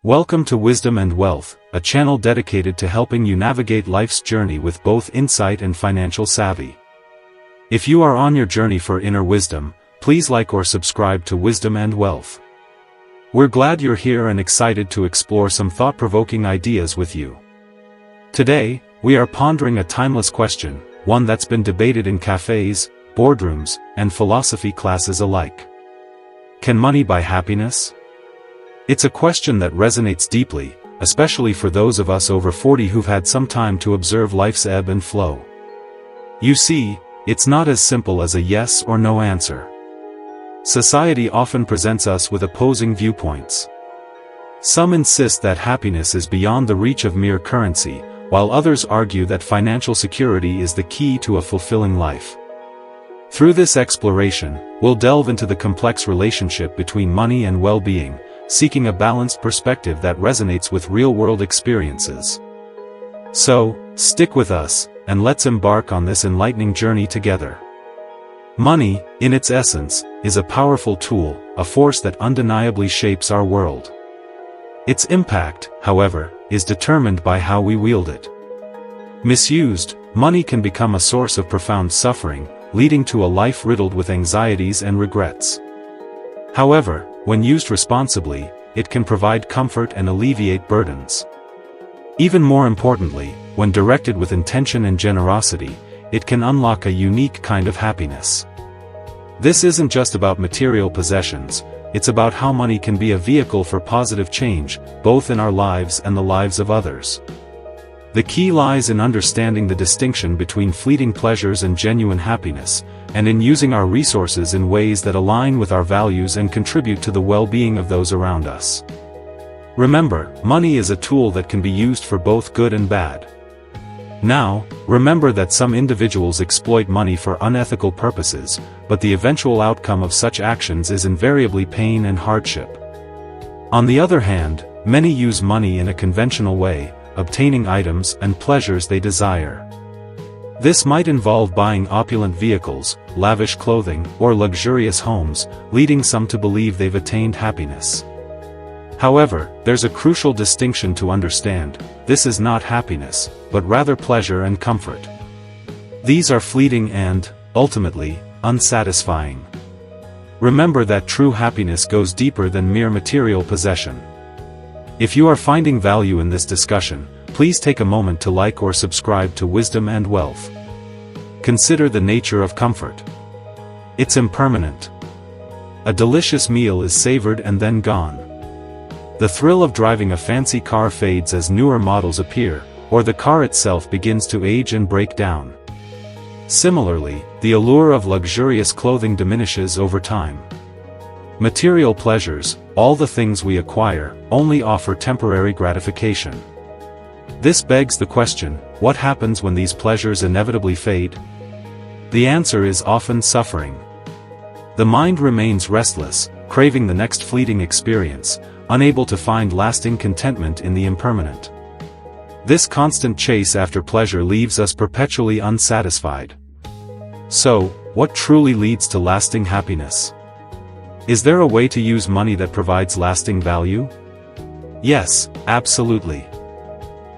Welcome to Wisdom and Wealth, a channel dedicated to helping you navigate life's journey with both insight and financial savvy. If you are on your journey for inner wisdom, please like or subscribe to Wisdom and Wealth. We're glad you're here and excited to explore some thought-provoking ideas with you. Today, we are pondering a timeless question, one that's been debated in cafes, boardrooms, and philosophy classes alike. Can money buy happiness? It's a question that resonates deeply, especially for those of us over 40 who've had some time to observe life's ebb and flow. You see, it's not as simple as a yes or no answer. Society often presents us with opposing viewpoints. Some insist that happiness is beyond the reach of mere currency, while others argue that financial security is the key to a fulfilling life. Through this exploration, we'll delve into the complex relationship between money and well-being, seeking a balanced perspective that resonates with real-world experiences. So, stick with us, and let's embark on this enlightening journey together. Money, in its essence, is a powerful tool, a force that undeniably shapes our world. Its impact, however, is determined by how we wield it. Misused, money can become a source of profound suffering, leading to a life riddled with anxieties and regrets. However, when used responsibly, it can provide comfort and alleviate burdens. Even more importantly, when directed with intention and generosity, it can unlock a unique kind of happiness. This isn't just about material possessions, it's about how money can be a vehicle for positive change, both in our lives and the lives of others. The key lies in understanding the distinction between fleeting pleasures and genuine happiness, and in using our resources in ways that align with our values and contribute to the well-being of those around us. Remember, money is a tool that can be used for both good and bad. Now, remember that some individuals exploit money for unethical purposes, but the eventual outcome of such actions is invariably pain and hardship. On the other hand, many use money in a conventional way, obtaining items and pleasures they desire. This might involve buying opulent vehicles, lavish clothing, or luxurious homes, leading some to believe they've attained happiness. However, there's a crucial distinction to understand: this is not happiness, but rather pleasure and comfort. These are fleeting and, ultimately, unsatisfying. Remember that true happiness goes deeper than mere material possession. If you are finding value in this discussion, please take a moment to like or subscribe to Wisdom and Wealth. Consider the nature of comfort. It's impermanent. A delicious meal is savored and then gone. The thrill of driving a fancy car fades as newer models appear, or the car itself begins to age and break down. Similarly, the allure of luxurious clothing diminishes over time. Material pleasures, all the things we acquire, only offer temporary gratification. This begs the question, what happens when these pleasures inevitably fade? The answer is often suffering. The mind remains restless, craving the next fleeting experience, unable to find lasting contentment in the impermanent. This constant chase after pleasure leaves us perpetually unsatisfied. So, what truly leads to lasting happiness? Is there a way to use money that provides lasting value? Yes, absolutely.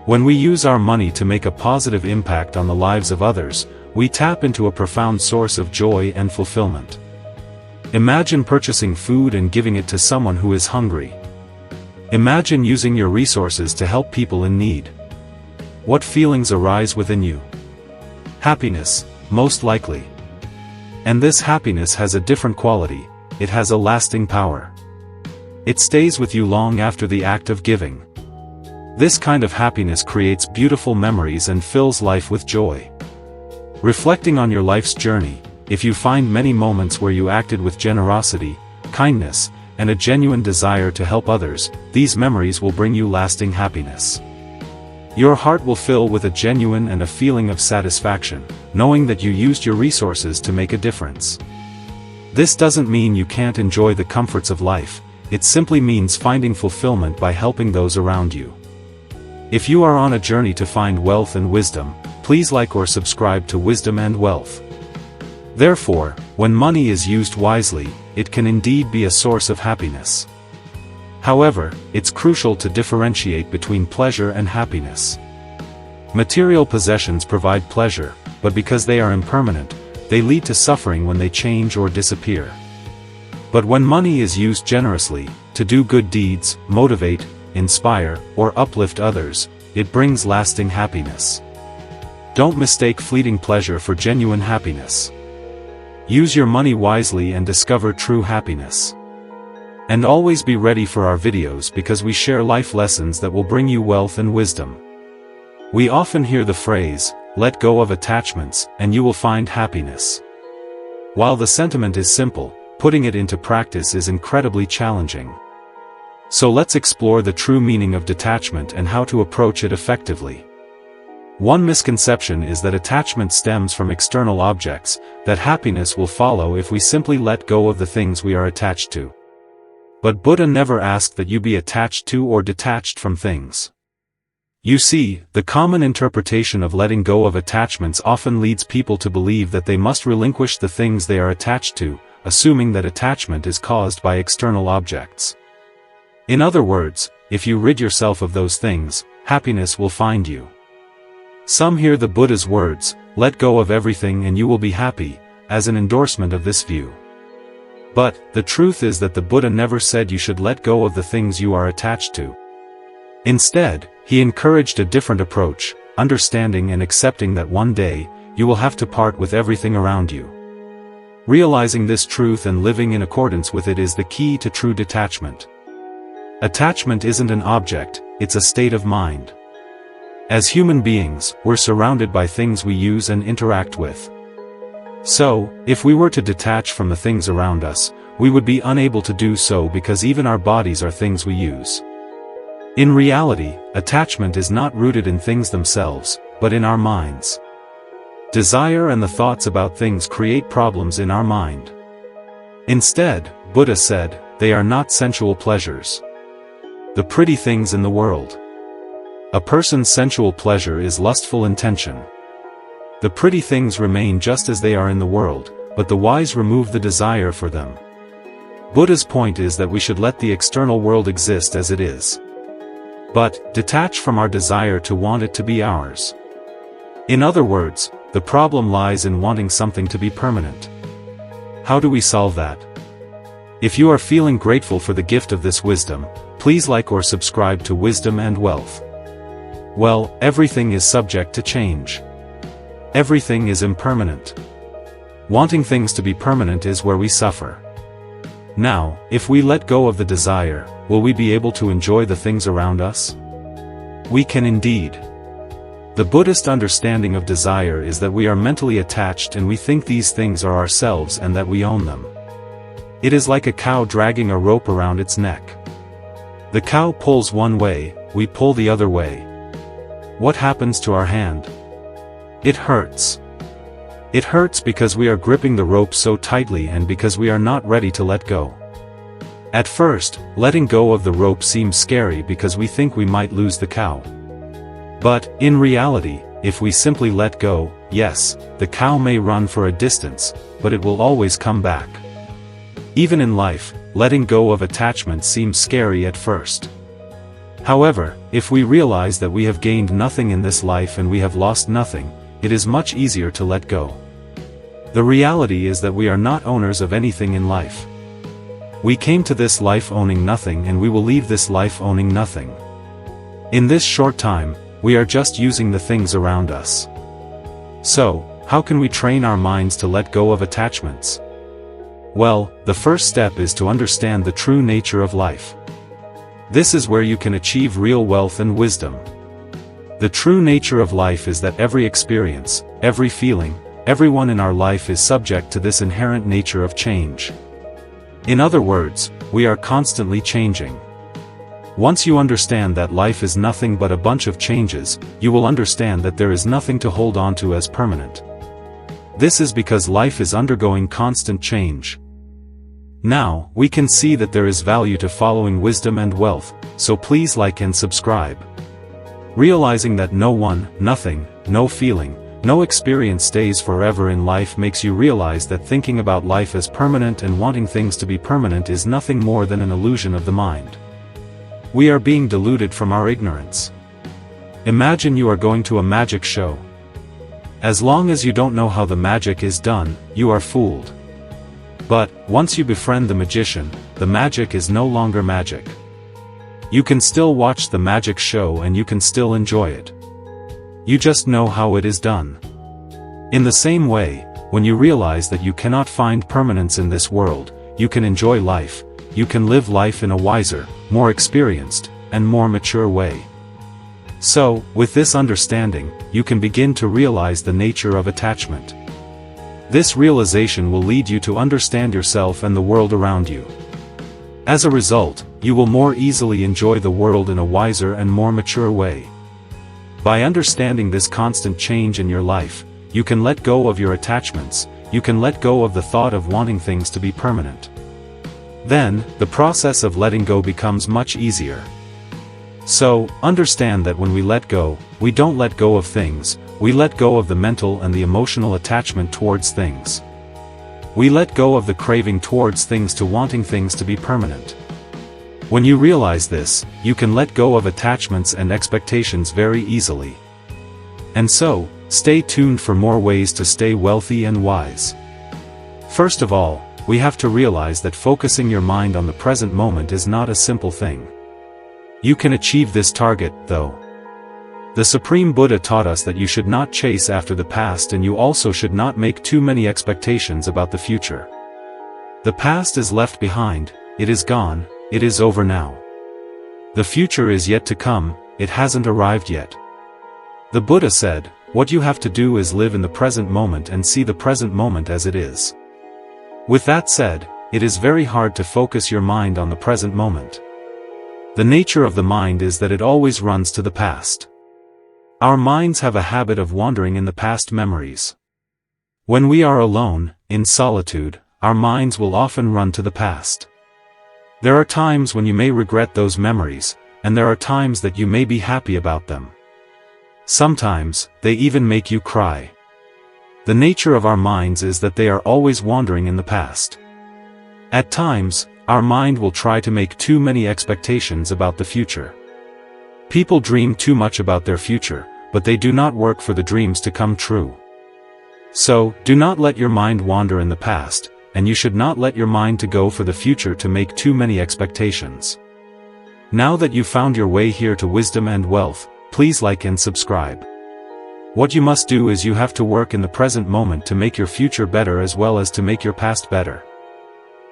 When we use our money to make a positive impact on the lives of others, we tap into a profound source of joy and fulfillment. Imagine purchasing food and giving it to someone who is hungry. Imagine using your resources to help people in need. What feelings arise within you? Happiness, most likely. And this happiness has a different quality. It has a lasting power. It stays with you long after the act of giving. This kind of happiness creates beautiful memories and fills life with joy. Reflecting on your life's journey, if you find many moments where you acted with generosity, kindness, and a genuine desire to help others, these memories will bring you lasting happiness. Your heart will fill with a genuine and a feeling of satisfaction, knowing that you used your resources to make a difference. This doesn't mean you can't enjoy the comforts of life, it simply means finding fulfillment by helping those around you. If you are on a journey to find wealth and wisdom, please like or subscribe to Wisdom and Wealth. Therefore, when money is used wisely, it can indeed be a source of happiness. However, it's crucial to differentiate between pleasure and happiness. Material possessions provide pleasure, but because they are impermanent, they lead to suffering when they change or disappear. But when money is used generously, to do good deeds, motivate, inspire, or uplift others, it brings lasting happiness. Don't mistake fleeting pleasure for genuine happiness. Use your money wisely and discover true happiness. And always be ready for our videos because we share life lessons that will bring you wealth and wisdom. We often hear the phrase, "Let go of attachments, and you will find happiness." While the sentiment is simple, putting it into practice is incredibly challenging. So let's explore the true meaning of detachment and how to approach it effectively. One misconception is that attachment stems from external objects, that happiness will follow if we simply let go of the things we are attached to. But Buddha never asked that you be attached to or detached from things. You see, the common interpretation of letting go of attachments often leads people to believe that they must relinquish the things they are attached to, assuming that attachment is caused by external objects. In other words, if you rid yourself of those things, happiness will find you. Some hear the Buddha's words, "Let go of everything and you will be happy," as an endorsement of this view. But, the truth is that the Buddha never said you should let go of the things you are attached to. Instead, he encouraged a different approach, understanding and accepting that one day, you will have to part with everything around you. Realizing this truth and living in accordance with it is the key to true detachment. Attachment isn't an object, it's a state of mind. As human beings, we're surrounded by things we use and interact with. So, if we were to detach from the things around us, we would be unable to do so because even our bodies are things we use. In reality, attachment is not rooted in things themselves, but in our minds. Desire and the thoughts about things create problems in our mind. Instead, Buddha said, they are not sensual pleasures. The pretty things in the world. A person's sensual pleasure is lustful intention. The pretty things remain just as they are in the world, but the wise remove the desire for them. Buddha's point is that we should let the external world exist as it is. But, detach from our desire to want it to be ours. In other words, the problem lies in wanting something to be permanent. How do we solve that? If you are feeling grateful for the gift of this wisdom, please like or subscribe to Wisdom and Wealth. Well, everything is subject to change. Everything is impermanent. Wanting things to be permanent is where we suffer. Now, if we let go of the desire, will we be able to enjoy the things around us? We can indeed. The Buddhist understanding of desire is that we are mentally attached and we think these things are ourselves and that we own them. It is like a cow dragging a rope around its neck. The cow pulls one way, we pull the other way. What happens to our hand? It hurts. It hurts because we are gripping the rope so tightly and because we are not ready to let go. At first, letting go of the rope seems scary because we think we might lose the cow. But, in reality, if we simply let go, yes, the cow may run for a distance, but it will always come back. Even in life, letting go of attachment seems scary at first. However, if we realize that we have gained nothing in this life and we have lost nothing, it is much easier to let go. The reality is that we are not owners of anything in life. We came to this life owning nothing and we will leave this life owning nothing. In this short time, we are just using the things around us. So, how can we train our minds to let go of attachments? Well, the first step is to understand the true nature of life. This is where you can achieve real wealth and wisdom. The true nature of life is that every experience, every feeling, everyone in our life is subject to this inherent nature of change. In other words, we are constantly changing. Once you understand that life is nothing but a bunch of changes, you will understand that there is nothing to hold on to as permanent. This is because life is undergoing constant change. Now, we can see that there is value to following Wisdom and Wealth, so please like and subscribe. Realizing that no one, nothing, no feeling, no experience stays forever in life makes you realize that thinking about life as permanent and wanting things to be permanent is nothing more than an illusion of the mind. We are being deluded from our ignorance. Imagine you are going to a magic show. As long as you don't know how the magic is done, you are fooled. But, once you befriend the magician, the magic is no longer magic. You can still watch the magic show and you can still enjoy it. You just know how it is done. In the same way, when you realize that you cannot find permanence in this world, you can enjoy life, you can live life in a wiser, more experienced, and more mature way. So, with this understanding, you can begin to realize the nature of attachment. This realization will lead you to understand yourself and the world around you. As a result, you will more easily enjoy the world in a wiser and more mature way. By understanding this constant change in your life, you can let go of your attachments, you can let go of the thought of wanting things to be permanent. Then, the process of letting go becomes much easier. So, understand that when we let go, we don't let go of things, we let go of the mental and the emotional attachment towards things. We let go of the craving towards things to wanting things to be permanent. When you realize this, you can let go of attachments and expectations very easily. And so, stay tuned for more ways to stay wealthy and wise. First of all, we have to realize that focusing your mind on the present moment is not a simple thing. You can achieve this target, though. The Supreme Buddha taught us that you should not chase after the past and you also should not make too many expectations about the future. The past is left behind, it is gone, it is over now. The future is yet to come, it hasn't arrived yet. The Buddha said, what you have to do is live in the present moment and see the present moment as it is. With that said, it is very hard to focus your mind on the present moment. The nature of the mind is that it always runs to the past. Our minds have a habit of wandering in the past memories. When we are alone, in solitude, our minds will often run to the past. There are times when you may regret those memories, and there are times that you may be happy about them. Sometimes, they even make you cry. The nature of our minds is that they are always wandering in the past. At times, our mind will try to make too many expectations about the future. People dream too much about their future, but they do not work for the dreams to come true. So, do not let your mind wander in the past, and you should not let your mind to go for the future to make too many expectations. Now that you found your way here to Wisdom and Wealth, please like and subscribe. What you must do is you have to work in the present moment to make your future better as well as to make your past better.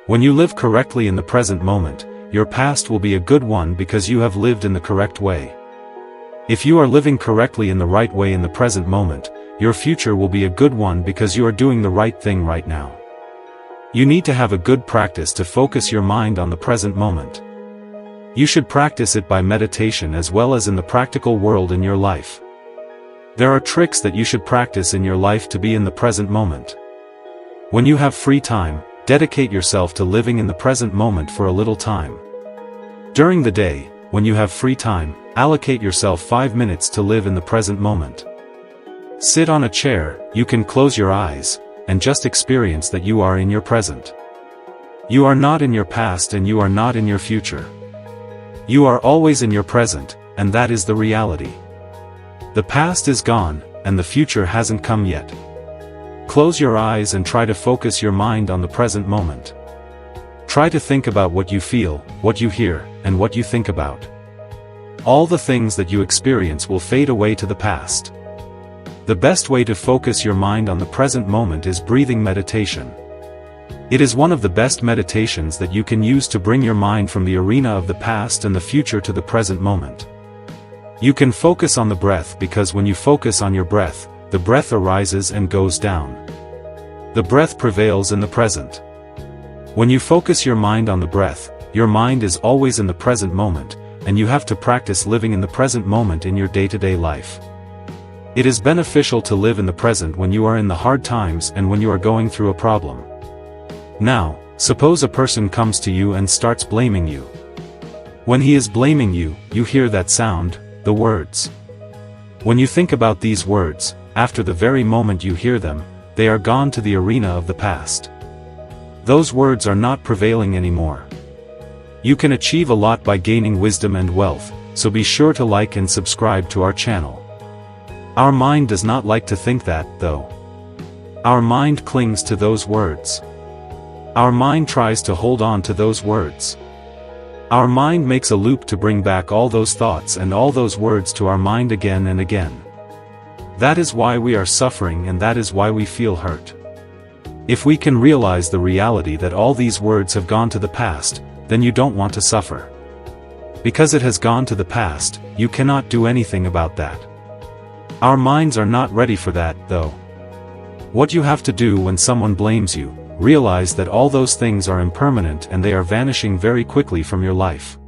When you live correctly in the present moment, your past will be a good one because you have lived in the correct way. If you are living correctly in the right way in the present moment, your future will be a good one because you are doing the right thing right now. You need to have a good practice to focus your mind on the present moment. You should practice it by meditation as well as in the practical world in your life. There are tricks that you should practice in your life to be in the present moment. When you have free time, dedicate yourself to living in the present moment for a little time. During the day, when you have free time, allocate yourself 5 minutes to live in the present moment. Sit on a chair, you can close your eyes, and just experience that you are in your present. You are not in your past and you are not in your future. You are always in your present, and that is the reality. The past is gone, and the future hasn't come yet. Close your eyes and try to focus your mind on the present moment. Try to think about what you feel, what you hear, and what you think about. All the things that you experience will fade away to the past. The best way to focus your mind on the present moment is breathing meditation. It is one of the best meditations that you can use to bring your mind from the arena of the past and the future to the present moment. You can focus on the breath because when you focus on your breath, the breath arises and goes down. The breath prevails in the present. When you focus your mind on the breath, your mind is always in the present moment, and you have to practice living in the present moment in your day-to-day life. It is beneficial to live in the present when you are in the hard times and when you are going through a problem. Now, suppose a person comes to you and starts blaming you. When he is blaming you, you hear that sound, the words. When you think about these words, after the very moment you hear them, they are gone to the arena of the past. Those words are not prevailing anymore. You can achieve a lot by gaining wisdom and wealth, so be sure to like and subscribe to our channel. Our mind does not like to think that, though. Our mind clings to those words. Our mind tries to hold on to those words. Our mind makes a loop to bring back all those thoughts and all those words to our mind again and again. That is why we are suffering, and that is why we feel hurt. If we can realize the reality that all these words have gone to the past, then you don't want to suffer. Because it has gone to the past, you cannot do anything about that. Our minds are not ready for that, though. What you have to do when someone blames you, realize that all those things are impermanent and they are vanishing very quickly from your life.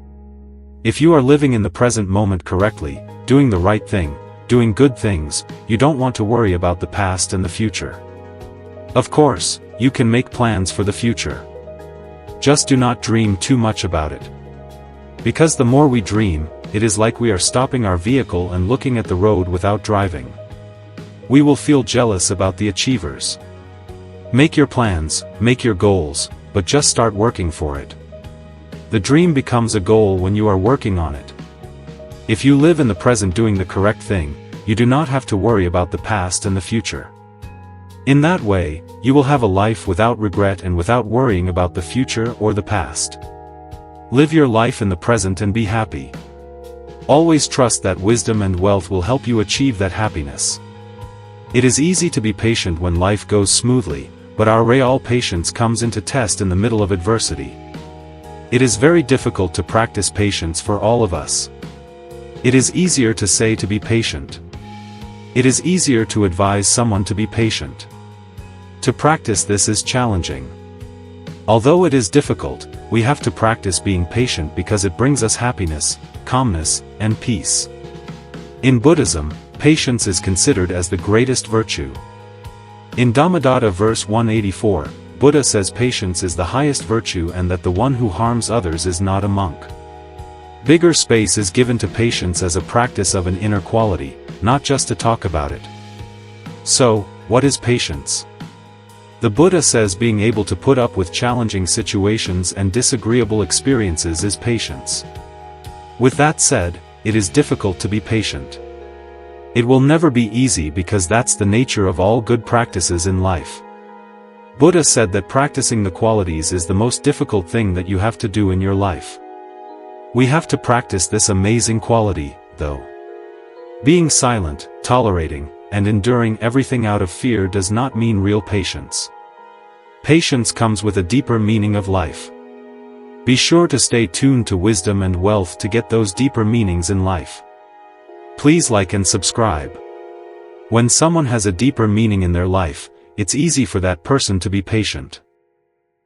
If you are living in the present moment correctly, doing the right thing, doing good things, you don't want to worry about the past and the future. Of course, you can make plans for the future. Just do not dream too much about it. Because the more we dream, it is like we are stopping our vehicle and looking at the road without driving. We will feel jealous about the achievers. Make your plans, make your goals, but just start working for it. The dream becomes a goal when you are working on it. If you live in the present doing the correct thing, you do not have to worry about the past and the future. In that way, you will have a life without regret and without worrying about the future or the past. Live your life in the present and be happy. Always trust that wisdom and wealth will help you achieve that happiness. It is easy to be patient when life goes smoothly, but our real patience comes into test in the middle of adversity. It is very difficult to practice patience for all of us. It is easier to say to be patient. It is easier to advise someone to be patient. To practice this is challenging. Although it is difficult, we have to practice being patient because it brings us happiness, calmness, and peace. In Buddhism, patience is considered as the greatest virtue. In Dhammapada verse 184, Buddha says patience is the highest virtue and that the one who harms others is not a monk. Bigger space is given to patience as a practice of an inner quality, not just to talk about it. So, what is patience? The Buddha says being able to put up with challenging situations and disagreeable experiences is patience. With that said, it is difficult to be patient. It will never be easy because that's the nature of all good practices in life. Buddha said that practicing the qualities is the most difficult thing that you have to do in your life. We have to practice this amazing quality, though. Being silent, tolerating, and enduring everything out of fear does not mean real patience. Patience comes with a deeper meaning of life. Be sure to stay tuned to Wisdom and Wealth to get those deeper meanings in life. Please like and subscribe. When someone has a deeper meaning in their life, it's easy for that person to be patient.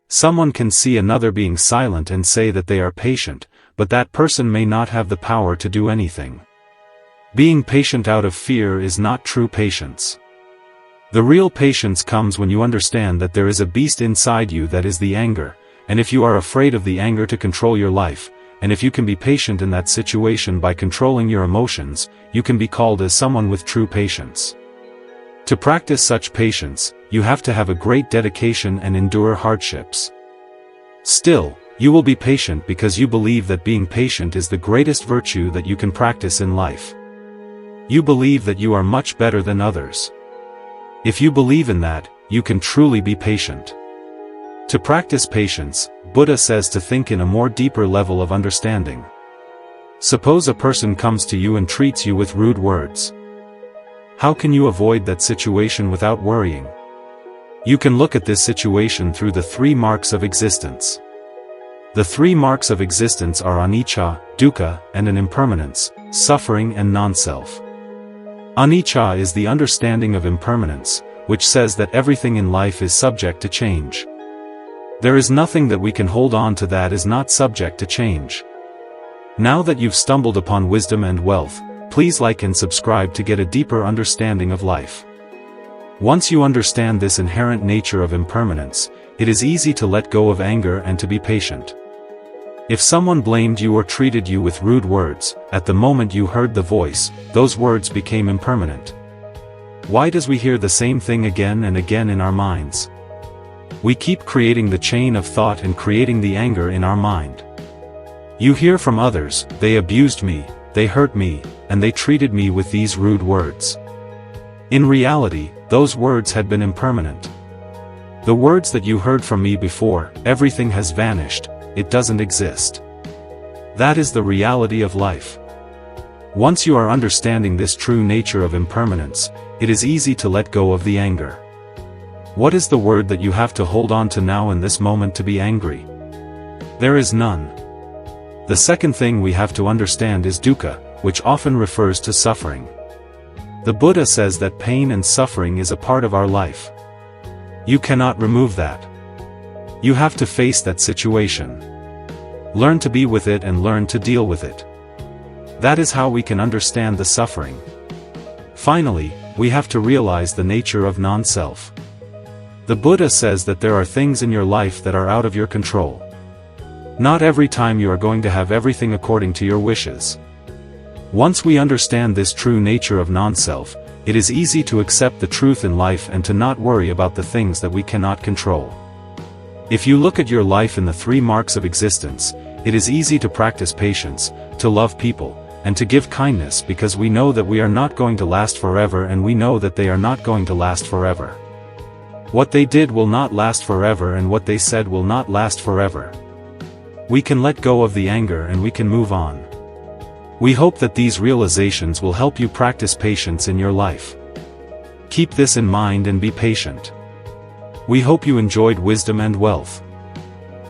Someone can see another being silent and say that they are patient, but that person may not have the power to do anything. Being patient out of fear is not true patience. The real patience comes when you understand that there is a beast inside you that is the anger, and if you are afraid of the anger to control your life, and if you can be patient in that situation by controlling your emotions, you can be called as someone with true patience. To practice such patience, you have to have a great dedication and endure hardships. Still, you will be patient because you believe that being patient is the greatest virtue that you can practice in life. You believe that you are much better than others. If you believe in that, you can truly be patient. To practice patience, Buddha says to think in a more deeper level of understanding. Suppose a person comes to you and treats you with rude words. How can you avoid that situation without worrying? You can look at this situation through the 3 marks of existence. The 3 marks of existence are anicca, dukkha, and an impermanence, suffering and non-self. Anicca is the understanding of impermanence, which says that everything in life is subject to change. There is nothing that we can hold on to that is not subject to change. Now that you've stumbled upon Wisdom and Wealth, please like and subscribe to get a deeper understanding of life. Once you understand this inherent nature of impermanence, it is easy to let go of anger and to be patient. If someone blamed you or treated you with rude words, at the moment you heard the voice, those words became impermanent. Why does we hear the same thing again and again in our minds? We keep creating the chain of thought and creating the anger in our mind. You hear from others, they abused me, they hurt me, and they treated me with these rude words. In reality, those words had been impermanent. The words that you heard from me before, everything has vanished, it doesn't exist. That is the reality of life. Once you are understanding this true nature of impermanence, it is easy to let go of the anger. What is the word that you have to hold on to now in this moment to be angry? There is none. The second thing we have to understand is dukkha, which often refers to suffering. The Buddha says that pain and suffering is a part of our life. You cannot remove that. You have to face that situation. Learn to be with it and learn to deal with it. That is how we can understand the suffering. Finally, we have to realize the nature of non-self. The Buddha says that there are things in your life that are out of your control. Not every time you are going to have everything according to your wishes. Once we understand this true nature of non-self, it is easy to accept the truth in life and to not worry about the things that we cannot control. If you look at your life in the 3 marks of existence, it is easy to practice patience, to love people, and to give kindness because we know that we are not going to last forever and we know that they are not going to last forever. What they did will not last forever and what they said will not last forever. We can let go of the anger and we can move on. We hope that these realizations will help you practice patience in your life. Keep this in mind and be patient. We hope you enjoyed Wisdom and Wealth.